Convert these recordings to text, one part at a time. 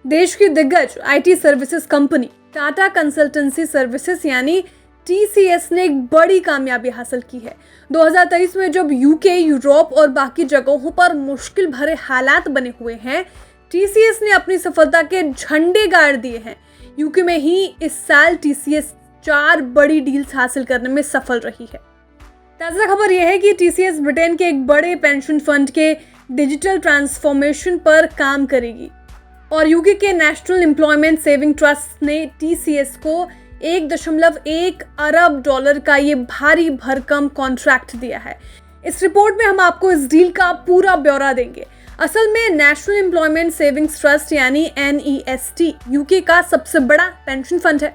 देश की दिग्गज IT services company Tata consultancy services यानी टीसीएस ने एक बड़ी कामयाबी हासिल की है। 2023 में जब यूके, यूरोप और बाकी जगहों पर मुश्किल भरे हालात बने हुए हैं, टीसीएस ने अपनी सफलता के झंडे गाड़ दिए हैं। यूके में ही इस साल टीसीएस 4 बड़ी डील्स हासिल करने में सफल रही है। ताज़ा खबर यह है कि टीसीएस ब्रिटेन के एक बड़े पेंशन फंड के डिजिटल ट्रांसफॉर्मेशन पर काम करेगी और यूके के नेशनल एम्प्लॉयमेंट सेविंग ट्रस्ट ने टीसीएस को 1.1 अरब डॉलर का ये भारी भरकम कॉन्ट्रैक्ट दिया है। इस रिपोर्ट में हम आपको इस डील का पूरा ब्यौरा देंगे। असल में नेशनल एम्प्लॉयमेंट सेविंग्स ट्रस्ट यानी NEST यूके का सबसे बड़ा पेंशन फंड है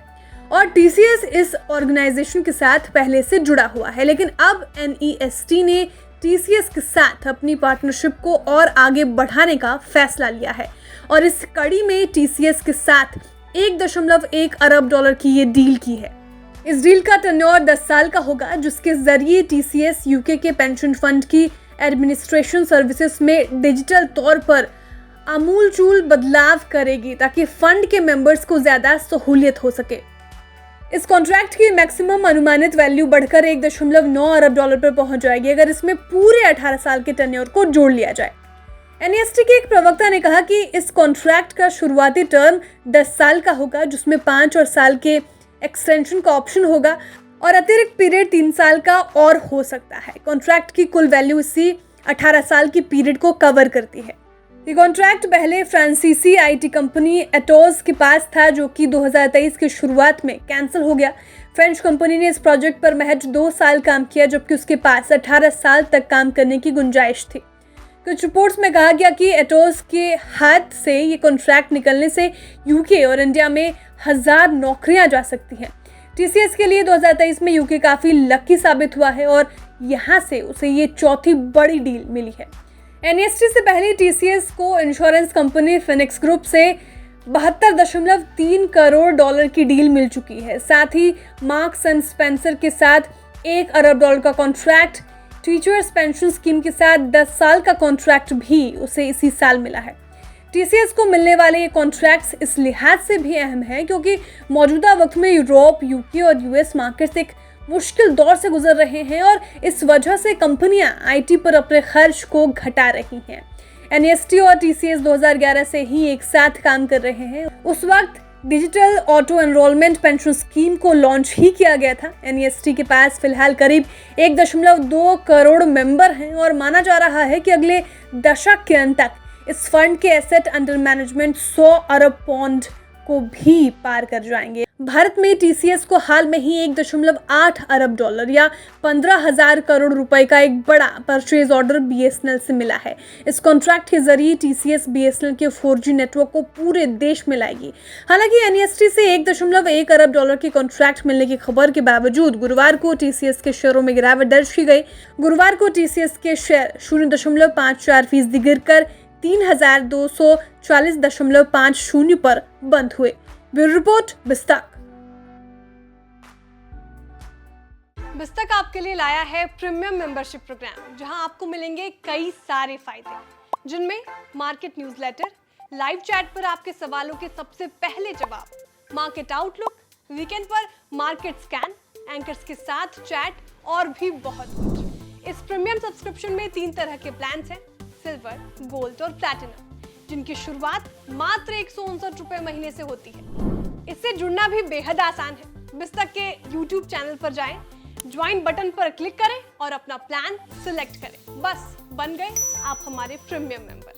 और टीसीएस इस ऑर्गेनाइजेशन के साथ पहले से जुड़ा हुआ है, लेकिन अब NEST ने टीसीएस के साथ अपनी पार्टनरशिप को और आगे बढ़ाने का फैसला लिया है और इस कड़ी में टीसीएस के साथ 1.1 अरब डॉलर की ये डील की है। इस डील का टेन्योर 10 साल का होगा, जिसके जरिए टीसीएस यूके के पेंशन फंड की एडमिनिस्ट्रेशन सर्विसेज में डिजिटल तौर पर आमूलचूल बदलाव करेगी ताकि फंड के मेंबर्स को ज्यादा सहूलियत हो सके। इस कॉन्ट्रैक्ट की मैक्सिमम अनुमानित वैल्यू बढ़कर 1.9 अरब डॉलर पर पहुंच जाएगी अगर इसमें पूरे 18 साल के टेन्योर को जोड़ लिया जाए। NEST के एक प्रवक्ता ने कहा कि इस कॉन्ट्रैक्ट का शुरुआती टर्म 10 साल का होगा, जिसमें 5 और साल के एक्सटेंशन का ऑप्शन होगा और अतिरिक्त पीरियड 3 साल का और हो सकता है। कॉन्ट्रैक्ट की कुल वैल्यू इसी 18 साल की पीरियड को कवर करती है। ये कॉन्ट्रैक्ट पहले फ्रांसीसी आईटी कंपनी एटोज के पास था, जो कि 2023 की शुरुआत में कैंसिल हो गया। फ्रेंच कंपनी ने इस प्रोजेक्ट पर महज 2 साल काम किया, जबकि उसके पास 18 साल तक काम करने की गुंजाइश थी। कुछ रिपोर्ट्स में कहा गया कि एटोज के हाथ से ये कॉन्ट्रैक्ट निकलने से यूके और इंडिया में 1000 नौकरियां जा सकती हैं। टीसीएस के लिए 2023 में यूके काफ़ी लकी साबित हुआ है और यहाँ से उसे ये चौथी बड़ी डील मिली है। NEST से पहले टीसीएस को इंश्योरेंस कंपनी फिनिक्स ग्रुप से 72.3 करोड़ डॉलर की डील मिल चुकी है। साथ ही मार्क्स एंड स्पेंसर के साथ 1 अरब डॉलर का कॉन्ट्रैक्ट, टीचर्स पेंशन स्कीम के साथ 10 साल का कॉन्ट्रैक्ट भी उसे इसी साल मिला है। टीसीएस को मिलने वाले ये कॉन्ट्रैक्ट्स इस लिहाज से भी अहम हैं क्योंकि मौजूदा वक्त में यूरोप, यूके और यूएस मार्केट्स एक मुश्किल दौर से गुजर रहे हैं और इस वजह से कंपनियां आईटी पर अपने खर्च को घटा रही हैं। NEST और टीसीएस 2011 से ही एक साथ काम कर रहे हैं। उस वक्त digital auto enrolment pension scheme को लॉन्च ही किया गया था। NEST के पास फिलहाल करीब 1.2 करोड़ मेंबर हैं और माना जा रहा है कि अगले दशक के अंत तक इस फंड के एसेट अंडर मैनेजमेंट 100 अरब पाउंड को भी पार कर जाएंगे। भारत में टीसीएस को हाल में ही 1.8 अरब डॉलर या 15,000 करोड़ रुपए का एक बड़ा परचेज ऑर्डर BSNL से मिला है। इस कॉन्ट्रैक्ट के जरिए टीसीएस BSNL के 4G नेटवर्क को पूरे देश में लाएगी। हालांकि NEST से 1.1 अरब डॉलर की कॉन्ट्रैक्ट मिलने की खबर के बावजूद गुरुवार को टीसीएस के शेयरों में गिरावट दर्ज की गई। गुरुवार को टीसीएस के शेयर 0.54% गिरकर 3,240.50 पर बंद हुए। ब्यूरो रिपोर्ट बिस्तक आपके लिए लाया है प्रीमियम मेंबरशिप प्रोग्राम, जहां आपको मिलेंगे कई सारे फायदे, जिनमें मार्केट न्यूज़लेटर, लाइव चैट पर आपके सवालों के सबसे पहले जवाब, मार्केट आउटलुक, वीकेंड पर मार्केट स्कैन, एंकर्स के साथ चैट और भी बहुत कुछ। इस प्रीमियम सब्सक्रिप्शन में 3 तरह के प्लान हैं, सिल्वर, गोल्ड और प्लैटिनम, जिनकी शुरुआत मात्र 159 रुपए महीने से होती है। इससे जुड़ना भी बेहद आसान है। बिस्तक के YouTube चैनल पर जाएं, ज्वाइन बटन पर क्लिक करें और अपना प्लान सिलेक्ट करें। बस बन गए आप हमारे प्रीमियम मेंबर।